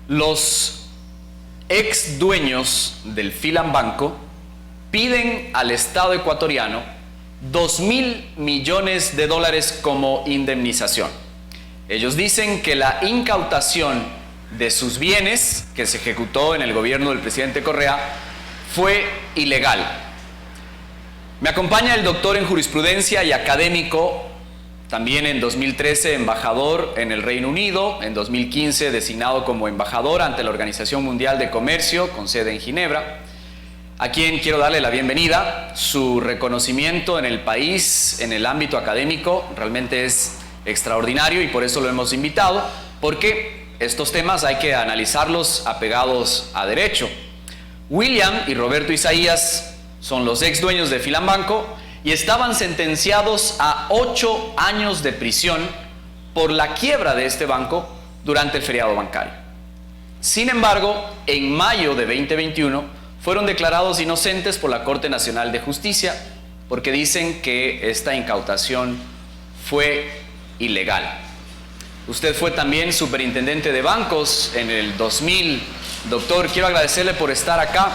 Los ex dueños del Filambanco piden al Estado ecuatoriano 2.000 millones de dólares como indemnización. Ellos dicen que la incautación de sus bienes que se ejecutó en el gobierno del presidente Correa fue ilegal. Me acompaña el doctor en jurisprudencia y académico, también en 2013 embajador en el Reino Unido, en 2015 designado como embajador ante la Organización Mundial de Comercio con sede en Ginebra, a quien quiero darle la bienvenida. Su reconocimiento en el país, en el ámbito académico, realmente es extraordinario y por eso lo hemos invitado, porque estos temas hay que analizarlos apegados a derecho. William y Roberto Isaías son los ex dueños de Filambanco y estaban sentenciados a 8 años de prisión por la quiebra de este banco durante el feriado bancario. Sin embargo, en mayo de 2021 fueron declarados inocentes por la Corte Nacional de Justicia porque dicen que esta incautación fue ilegal. Usted fue también superintendente de bancos en el 2000. Doctor, quiero agradecerle por estar acá.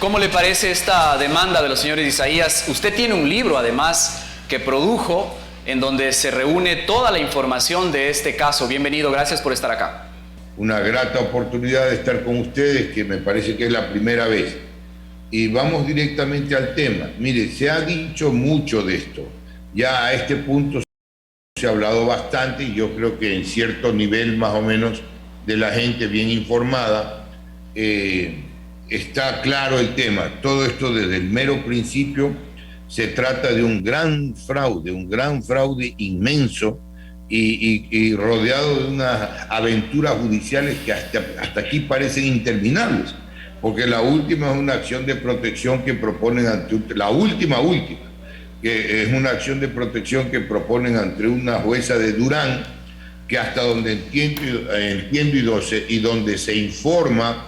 ¿Cómo le parece esta demanda de los señores Isaías? Usted tiene un libro, además, que produjo, en donde se reúne toda la información de este caso. Bienvenido, gracias por estar acá. Una grata oportunidad de estar con ustedes, que me parece que es la primera vez. Y vamos directamente al tema. Mire, se ha dicho mucho de esto. Ya a este punto se ha hablado bastante y yo creo que en cierto nivel más o menos de la gente bien informada está claro el tema. Todo esto desde el mero principio se trata de un gran fraude inmenso y rodeado de unas aventuras judiciales que hasta aquí parecen interminables, porque la última es una acción de protección que proponen ante la última, que es una acción de protección que proponen ante una jueza de Durán, que hasta donde entiendo y donde se informa,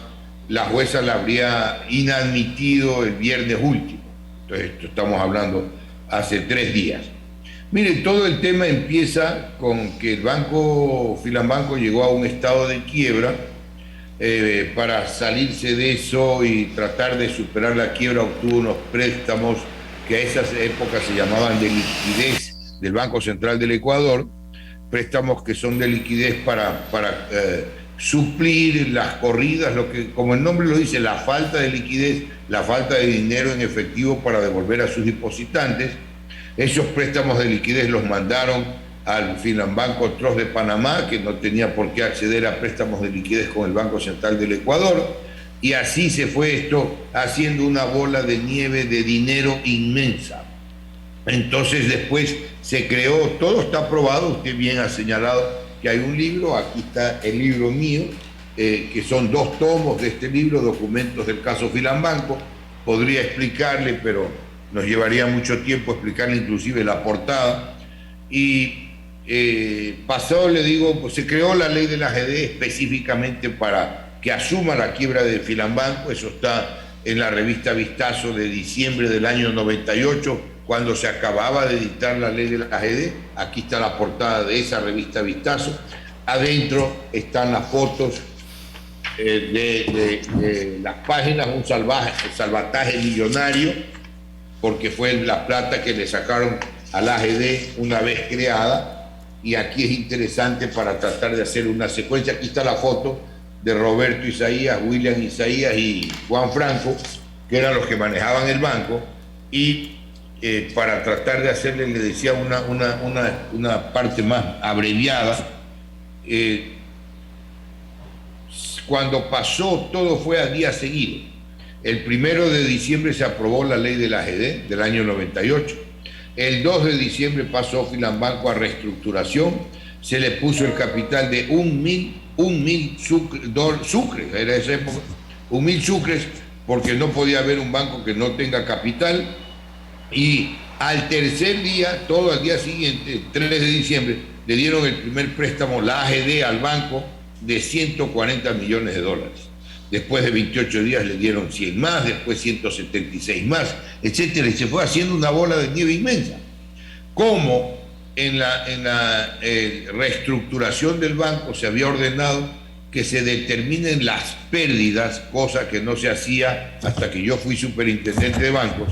la jueza la habría inadmitido el viernes último. Entonces, esto estamos hablando hace 3 días. Miren, todo el tema empieza con que el banco Filambanco llegó a un estado de quiebra. Para salirse de eso y tratar de superar la quiebra, obtuvo unos préstamos que a esas épocas se llamaban de liquidez del Banco Central del Ecuador, préstamos que son de liquidez para suplir las corridas, lo que, como el nombre lo dice, la falta de liquidez, la falta de dinero en efectivo para devolver a sus depositantes. Esos préstamos de liquidez los mandaron al Filambanco Trust de Panamá, que no tenía por qué acceder a préstamos de liquidez con el Banco Central del Ecuador, y así se fue esto haciendo una bola de nieve de dinero inmensa. Entonces después se creó, todo está aprobado, usted bien ha señalado que hay un libro, aquí está el libro mío, que son 2 tomos de este libro, documentos del caso Filambanco. Podría explicarle, pero nos llevaría mucho tiempo explicarle inclusive la portada. Y pasado, le digo, pues se creó la ley de la AGD específicamente para que asuma la quiebra de Filambanco. Eso está en la revista Vistazo de diciembre del año 98, cuando se acababa de dictar la ley de la AGD. Aquí está la portada de esa revista Vistazo. Adentro están las fotos de las páginas, un salvataje millonario, porque fue la plata que le sacaron a la AGD una vez creada. Y aquí es interesante para tratar de hacer una secuencia. Aquí está la foto de Roberto Isaías, William Isaías y Juan Franco, que eran los que manejaban el banco, y para tratar de hacerle, le decía, una parte más abreviada. Cuando pasó, todo fue a día seguido. El 1 de diciembre se aprobó la ley de la AGD del año 98. El 2 de diciembre pasó Filambanco a reestructuración. Se le puso el capital de 1.000 sucres, era esa época, 1.000 sucres, porque no podía haber un banco que no tenga capital. Y al tercer día, todo al día siguiente, el 3 de diciembre, le dieron el primer préstamo, la AGD, al banco de 140 millones de dólares. Después de 28 días le dieron 100 más, después 176 más, etcétera, y se fue haciendo una bola de nieve inmensa. Como en la reestructuración del banco se había ordenado que se determinen las pérdidas, cosa que no se hacía hasta que yo fui superintendente de bancos.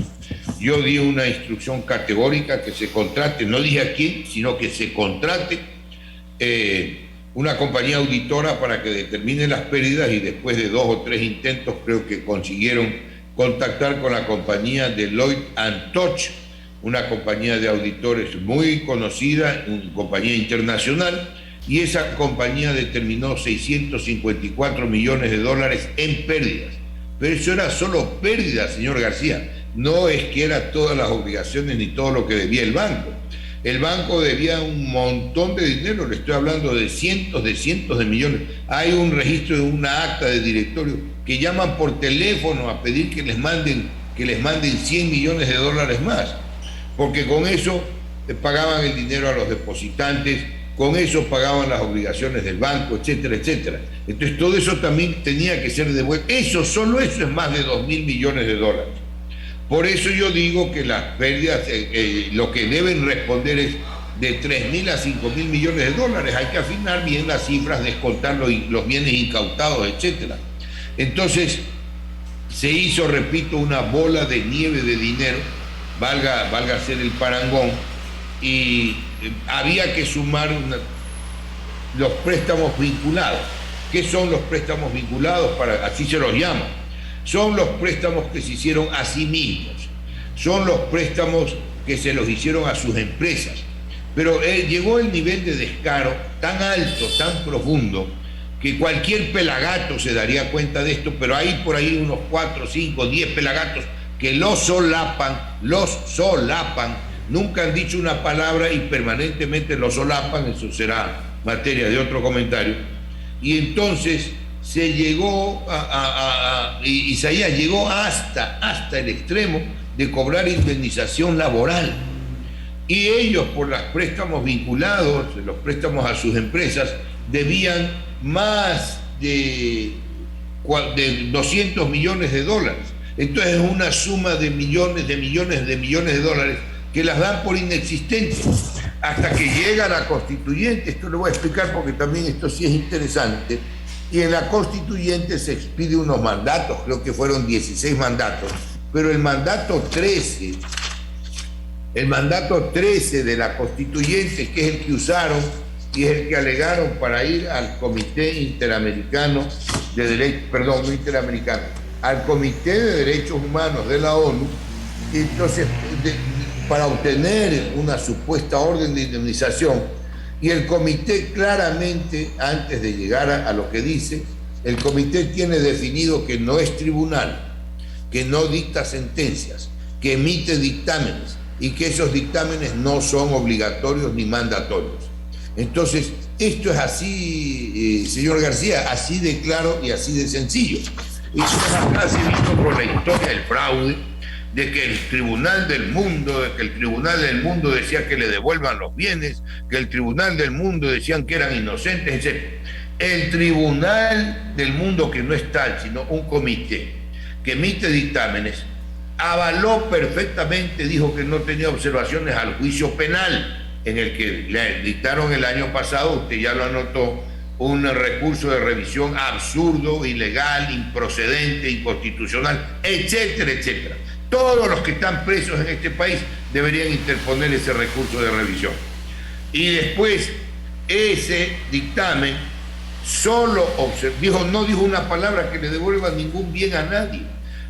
Yo di una instrucción categórica que se contrate, no dije a quién, sino que se contrate una compañía auditora para que determine las pérdidas, y después de 2 o 3 intentos creo que consiguieron contactar con la compañía Deloitte & Touch, una compañía de auditores muy conocida, una compañía internacional, y esa compañía determinó 654 millones de dólares en pérdidas. Pero eso era solo pérdidas, señor García. No es que era todas las obligaciones ni todo lo que debía el banco. El banco debía un montón de dinero, le estoy hablando de cientos de millones. Hay un registro de una acta de directorio que llaman por teléfono a pedir que les manden 100 millones de dólares más, porque con eso pagaban el dinero a los depositantes, con eso pagaban las obligaciones del banco, etcétera, etcétera. Entonces todo eso también tenía que ser devuelto. Solo eso es más de 2.000 millones de dólares. Por eso yo digo que las pérdidas, lo que deben responder es de 3.000 a 5.000 millones de dólares. Hay que afinar bien las cifras, descontar los bienes incautados, etcétera. Entonces se hizo, repito, una bola de nieve de dinero, valga ser el parangón, y había que sumar los préstamos vinculados. ¿Qué son los préstamos vinculados? Así se los llama. Son los préstamos que se hicieron a sí mismos, son los préstamos que se los hicieron a sus empresas. Pero llegó el nivel de descaro tan alto, tan profundo, que cualquier pelagato se daría cuenta de esto, pero hay por ahí unos 4, 5, 10 pelagatos que los solapan, nunca han dicho una palabra y permanentemente lo solapan. Eso será materia de otro comentario. Y entonces se llegó Isaías llegó hasta el extremo de cobrar indemnización laboral. Y ellos, por los préstamos vinculados, los préstamos a sus empresas, debían más de 200 millones de dólares. Entonces es una suma de millones de dólares que las dan por inexistentes, hasta que llega la constituyente. Esto lo voy a explicar porque también esto sí es interesante. Y en la constituyente se expide unos mandatos, creo que fueron 16 mandatos, pero el mandato 13 de la constituyente, que es el que usaron y es el que alegaron para ir al Comité Interamericano de Derechos, perdón, no Interamericano, al Comité de Derechos Humanos de la ONU, entonces para obtener una supuesta orden de indemnización. Y el comité claramente, antes de llegar a lo que dice, el comité tiene definido que no es tribunal, que no dicta sentencias, que emite dictámenes, y que esos dictámenes no son obligatorios ni mandatorios. Entonces, esto es así, señor García, así de claro y así de sencillo. Y eso acá se vino con la historia del fraude, de que el Tribunal del Mundo decía que le devuelvan los bienes, que el Tribunal del Mundo decían que eran inocentes, etc. El Tribunal del Mundo, que no es tal, sino un comité que emite dictámenes, avaló perfectamente, dijo que no tenía observaciones al juicio penal, en el que le dictaron el año pasado, usted ya lo anotó, un recurso de revisión absurdo, ilegal, improcedente, inconstitucional, etcétera, etcétera. Todos los que están presos en este país deberían interponer ese recurso de revisión. Y después, ese dictamen no dijo una palabra que le devuelva ningún bien a nadie.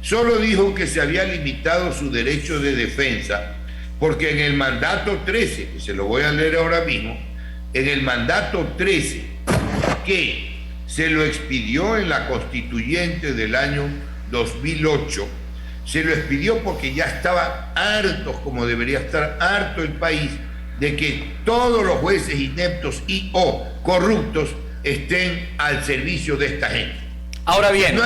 Solo dijo que se había limitado su derecho de defensa, porque en el mandato 13, que se lo voy a leer ahora mismo, en el mandato 13, que se lo expidió en la constituyente del año 2008, se lo expidió porque ya estaba hartos, como debería estar harto el país, de que todos los jueces ineptos y o corruptos estén al servicio de esta gente. Ahora bien,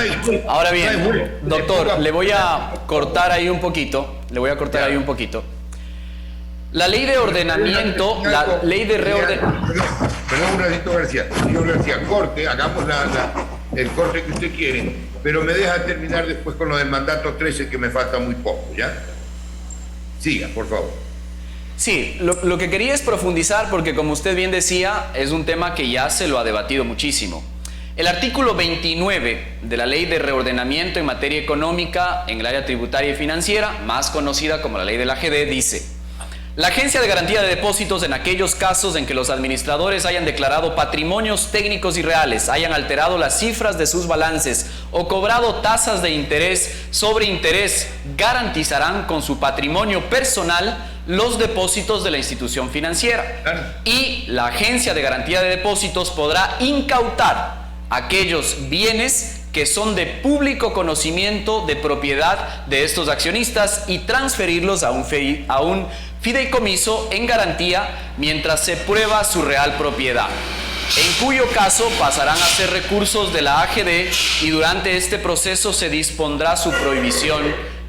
doctor, le voy a cortar ahí un poquito, La ley de ordenamiento, la ley de reordenamiento... Perdón un ratito, García. Señor García, corte, hagamos el corte que usted quiere, pero me deja terminar después con lo del mandato 13, que me falta muy poco, ¿ya? Siga, por favor. Sí, lo que quería es profundizar, porque como usted bien decía, es un tema que ya se lo ha debatido muchísimo. El artículo 29 de la Ley de Reordenamiento en materia económica en el área tributaria y financiera, más conocida como la Ley de la AGD, dice: la Agencia de Garantía de Depósitos, en aquellos casos en que los administradores hayan declarado patrimonios técnicos y reales, hayan alterado las cifras de sus balances o cobrado tasas de interés sobre interés, garantizarán con su patrimonio personal los depósitos de la institución financiera. Y la Agencia de Garantía de Depósitos podrá incautar aquellos bienes que son de público conocimiento de propiedad de estos accionistas y transferirlos a un fideicomiso en garantía mientras se prueba su real propiedad, en cuyo caso pasarán a ser recursos de la AGD y durante este proceso se dispondrá su prohibición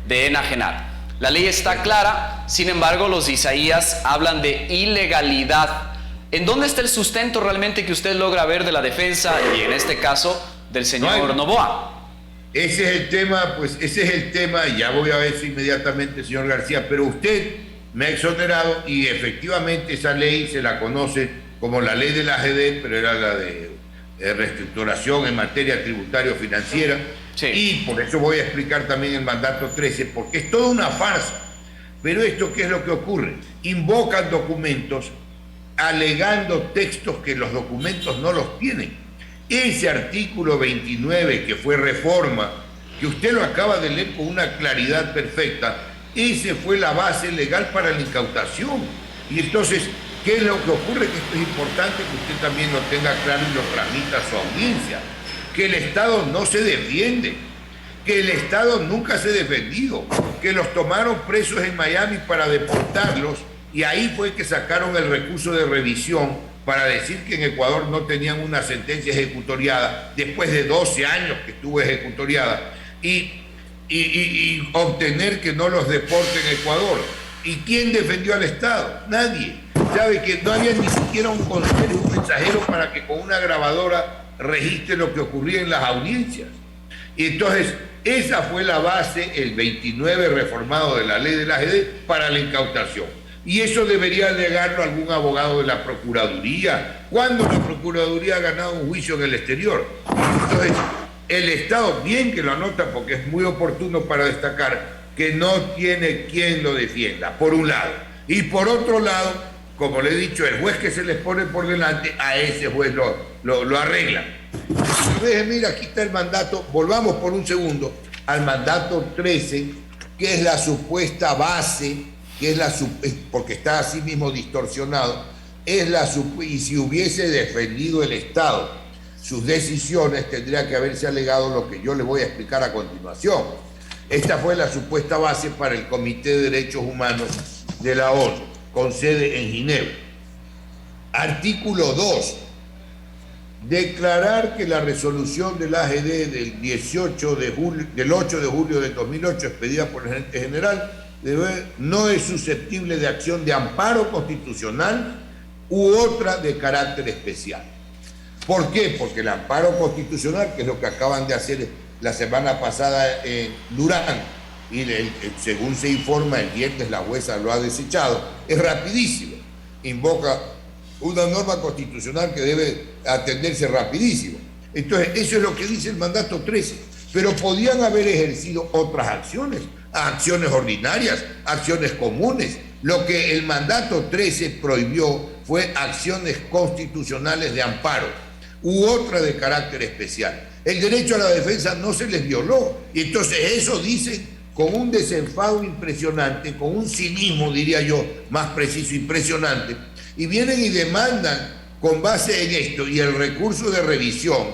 de enajenar. La ley está clara, sin embargo los Isaías hablan de ilegalidad. ¿En dónde está el sustento realmente que usted logra ver de la defensa y en este caso del señor Noboa? Ese es el tema, pues ese es el tema, y ya voy a ver eso inmediatamente, señor García, pero usted me ha exonerado y efectivamente esa ley se la conoce como la ley de la AGD, pero era la de reestructuración en materia tributario-financiera. Sí. Y por eso voy a explicar también el mandato 13, porque es toda una farsa. Pero esto, ¿qué es lo que ocurre? Invocan documentos alegando textos que los documentos no los tienen. Ese artículo 29, que fue reforma, que usted lo acaba de leer con una claridad perfecta, ese fue la base legal para la incautación. Y entonces, ¿qué es lo que ocurre? Que esto es importante que usted también lo tenga claro y lo transmita a su audiencia. Que el Estado no se defiende, que el Estado nunca se ha defendido, que los tomaron presos en Miami para deportarlos y ahí fue que sacaron el recurso de revisión para decir que en Ecuador no tenían una sentencia ejecutoriada después de 12 años que estuvo ejecutoriada y obtener que no los deporten en Ecuador. ¿Y quién defendió al Estado? Nadie. Sabe que no había ni siquiera un consejero, un mensajero para que con una grabadora registre lo que ocurría en las audiencias. Y entonces esa fue la base, el 29 reformado de la ley de la AGD para la incautación. Y eso debería alegarlo algún abogado de la Procuraduría. ¿Cuándo la Procuraduría ha ganado un juicio en el exterior? Entonces, el Estado, bien que lo anota porque es muy oportuno para destacar que no tiene quien lo defienda, por un lado. Y por otro lado, como le he dicho, el juez que se les pone por delante, a ese juez lo arregla. Entonces, mira, aquí está el mandato. Volvamos por un segundo al mandato 13, que es la supuesta base, que es porque está así mismo distorsionado, y si hubiese defendido el Estado sus decisiones, tendría que haberse alegado lo que yo le voy a explicar a continuación. Esta fue la supuesta base para el Comité de Derechos Humanos de la ONU, con sede en Ginebra. Artículo 2. Declarar que la resolución de la AGD del 8 de julio de 2008, expedida por el gerente general, no es susceptible de acción de amparo constitucional u otra de carácter especial. ¿Por qué? Porque el amparo constitucional, que es lo que acaban de hacer la semana pasada en Durán, y según se informa el viernes la jueza lo ha desechado, es rapidísimo, invoca una norma constitucional que debe atenderse rapidísimo. Entonces, eso es lo que dice el mandato 13, pero podían haber ejercido otras acciones ordinarias, acciones comunes. Lo que el mandato 13 prohibió fue acciones constitucionales de amparo u otra de carácter especial. El derecho a la defensa no se les violó, y entonces eso dicen con un desenfado impresionante, con un cinismo, diría yo, más preciso, impresionante, y vienen y demandan con base en esto y el recurso de revisión,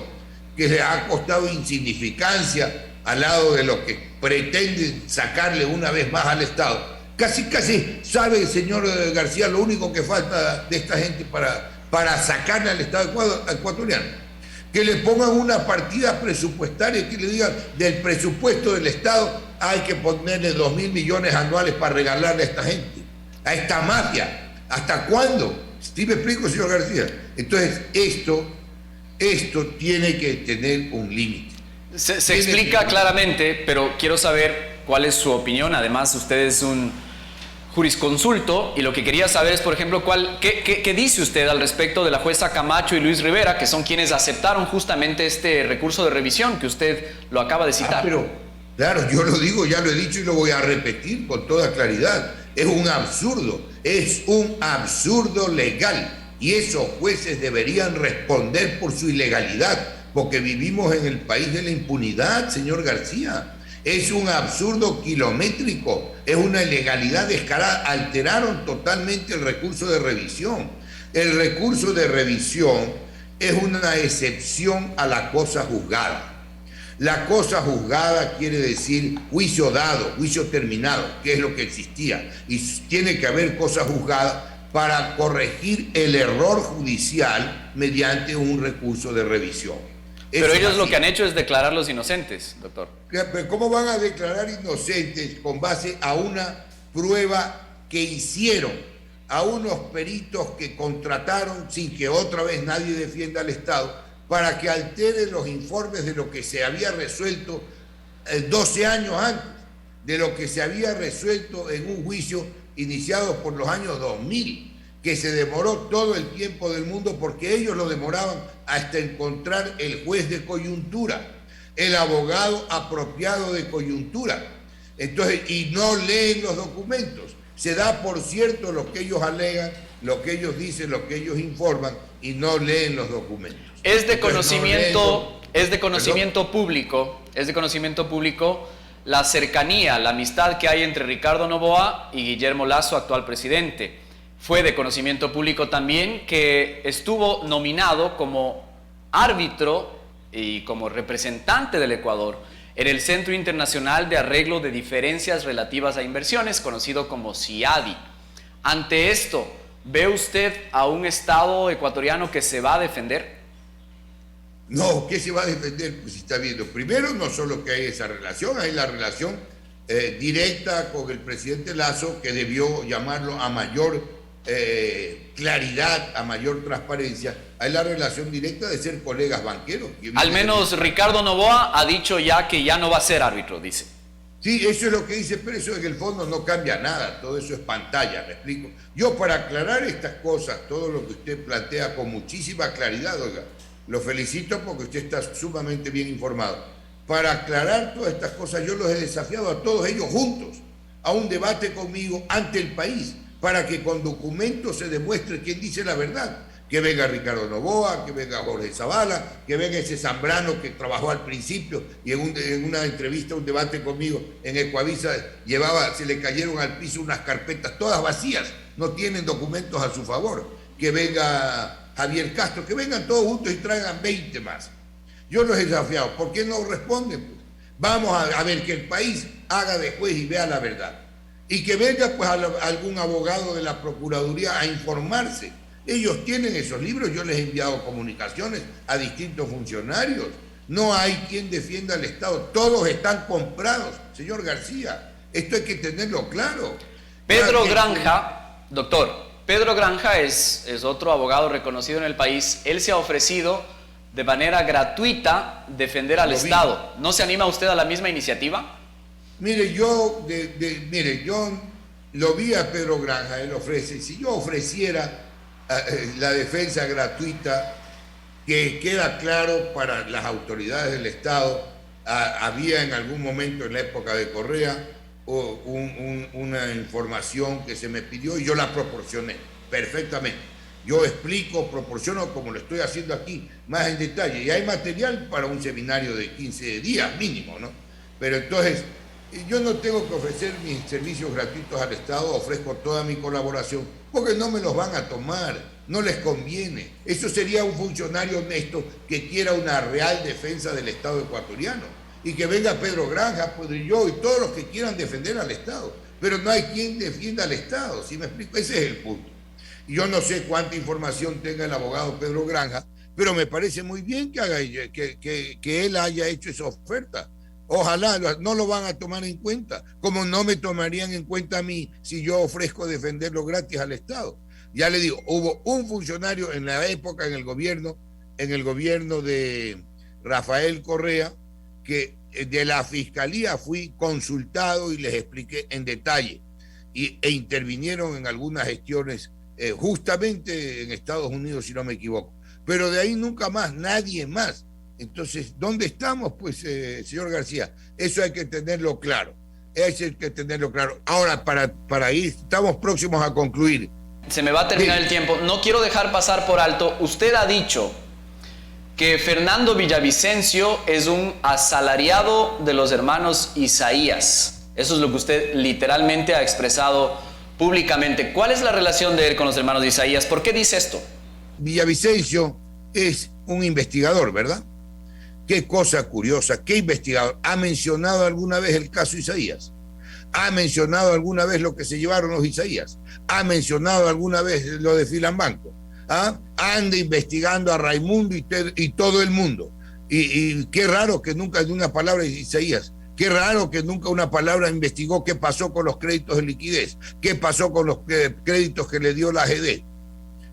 que le ha costado insignificancia al lado de lo que pretenden sacarle una vez más al Estado. Casi sabe el señor García lo único que falta de esta gente para sacarle al Estado ecuatoriano. Que le pongan una partida presupuestaria, que le digan del presupuesto del Estado hay que ponerle 2.000 millones anuales para regalarle a esta gente, a esta mafia. ¿Hasta cuándo? ¿Sí me explico, señor García? Entonces, esto tiene que tener un límite. Se explica claramente, pero quiero saber cuál es su opinión. Además, usted es un jurisconsulto y lo que quería saber es, por ejemplo, ¿qué dice usted al respecto de la jueza Camacho y Luis Rivera, que son quienes aceptaron justamente este recurso de revisión que usted lo acaba de citar? Pero, claro, yo lo digo, ya lo he dicho y lo voy a repetir con toda claridad. Es un absurdo legal y esos jueces deberían responder por su ilegalidad, porque vivimos en el país de la impunidad, señor García. Es un absurdo kilométrico, es una ilegalidad descarada. Alteraron totalmente el recurso de revisión. El recurso de revisión es una excepción a la cosa juzgada. La cosa juzgada quiere decir juicio dado, juicio terminado, que es lo que existía. Y tiene que haber cosa juzgada para corregir el error judicial mediante un recurso de revisión. Pero ellos lo que han hecho es declararlos inocentes, doctor. ¿Cómo van a declarar inocentes con base a una prueba que hicieron, a unos peritos que contrataron sin que otra vez nadie defienda al Estado, para que alteren los informes de lo que se había resuelto 12 años antes, de lo que se había resuelto en un juicio iniciado por los años 2000? Que se demoró todo el tiempo del mundo porque ellos lo demoraban hasta encontrar el juez de coyuntura, el abogado apropiado de coyuntura. Entonces, y no leen los documentos. Se da por cierto lo que ellos alegan, lo que ellos dicen, lo que ellos informan, y no leen los documentos. Es de conocimiento público la cercanía, la amistad que hay entre Ricardo Noboa y Guillermo Lasso, actual presidente. Fue de conocimiento público también que estuvo nominado como árbitro y como representante del Ecuador en el Centro Internacional de Arreglo de Diferencias Relativas a Inversiones, conocido como CIADI. Ante esto, ¿ve usted a un Estado ecuatoriano que se va a defender? No, ¿qué se va a defender? Pues está viendo. Primero, no solo que hay esa relación, hay la relación directa con el presidente Lasso, que debió llamarlo a mayor claridad, a mayor transparencia. Hay la relación directa de ser colegas banqueros. Al menos Ricardo Noboa ha dicho ya que ya no va a ser árbitro, dice. Sí, eso es lo que dice, pero eso en el fondo no cambia nada, todo eso es pantalla, ¿me explico? Yo, para aclarar estas cosas, todo lo que usted plantea con muchísima claridad, oiga, lo felicito porque usted está sumamente bien informado. Para aclarar todas estas cosas, yo los he desafiado a todos ellos juntos a un debate conmigo ante el país, para que con documentos se demuestre quién dice la verdad. Que venga Ricardo Noboa, que venga Jorge Zavala, que venga ese Zambrano que trabajó al principio y en una entrevista, un debate conmigo en Ecuavisa, se le cayeron al piso unas carpetas todas vacías, no tienen documentos a su favor. Que venga Javier Castro, que vengan todos juntos y traigan 20 más. Yo los he desafiado. ¿Por qué no responden? Pues vamos a ver que el país haga de juez y vea la verdad. Y que venga pues algún abogado de la Procuraduría a informarse. Ellos tienen esos libros, yo les he enviado comunicaciones a distintos funcionarios. No hay quien defienda al Estado, todos están comprados, señor García. Esto hay que tenerlo claro. Pedro Granja, doctor, Pedro Granja es otro abogado reconocido en el país. Él se ha ofrecido de manera gratuita defender al Estado. ¿No se anima usted a la misma iniciativa? Mire, yo lo vi a Pedro Granja, él ofrece. Si yo ofreciera la defensa gratuita, que queda claro para las autoridades del Estado, había en algún momento en la época de Correa una información que se me pidió y yo la proporcioné perfectamente. Yo explico, proporciono como lo estoy haciendo aquí, más en detalle. Y hay material para un seminario de 15 días mínimo, ¿no? Pero entonces, yo no tengo que ofrecer mis servicios gratuitos al Estado, ofrezco toda mi colaboración, porque no me los van a tomar, no les conviene. Eso sería un funcionario honesto que quiera una real defensa del Estado ecuatoriano. Y que venga Pedro Granja, pues yo y todos los que quieran defender al Estado. Pero no hay quien defienda al Estado, ¿sí me explico? Ese es el punto. Y yo no sé cuánta información tenga el abogado Pedro Granja, pero me parece muy bien que él haya hecho esa oferta. Ojalá, no lo van a tomar en cuenta, como no me tomarían en cuenta a mí si yo ofrezco defenderlo gratis al Estado. Ya le digo, hubo un funcionario en la época en el gobierno de Rafael Correa, que de la Fiscalía fui consultado y les expliqué en detalle. e intervinieron en algunas gestiones, justamente en Estados Unidos, si no me equivoco. Pero de ahí nunca más, nadie más. Entonces, ¿dónde estamos? Pues, señor García, eso hay que tenerlo claro. Eso hay que tenerlo claro. Ahora, para ir, estamos próximos a concluir. Se me va a terminar el tiempo. No quiero dejar pasar por alto. Usted ha dicho que Fernando Villavicencio es un asalariado de los hermanos Isaías. Eso es lo que usted literalmente ha expresado públicamente. ¿Cuál es la relación de él con los hermanos Isaías? ¿Por qué dice esto? Villavicencio es un investigador, ¿verdad? Qué cosa curiosa, qué investigador. ¿Ha mencionado alguna vez el caso Isaías? ¿Ha mencionado alguna vez lo que se llevaron los Isaías? ¿Ha mencionado alguna vez lo de Filambanco? ¿Ah? Anda investigando a Raimundo y todo el mundo. Y qué raro que nunca de una palabra de Isaías. Qué raro que nunca una palabra investigó qué pasó con los créditos de liquidez, qué pasó con los créditos que le dio la AGD.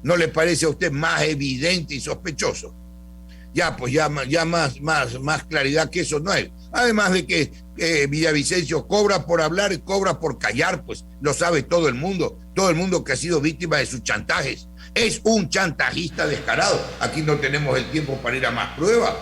¿No le parece a usted más evidente y sospechoso? Ya, pues ya más claridad que eso no hay. Además de que Villavicencio cobra por hablar y cobra por callar, pues lo sabe todo el mundo que ha sido víctima de sus chantajes. Es un chantajista descarado. Aquí no tenemos el tiempo para ir a más pruebas.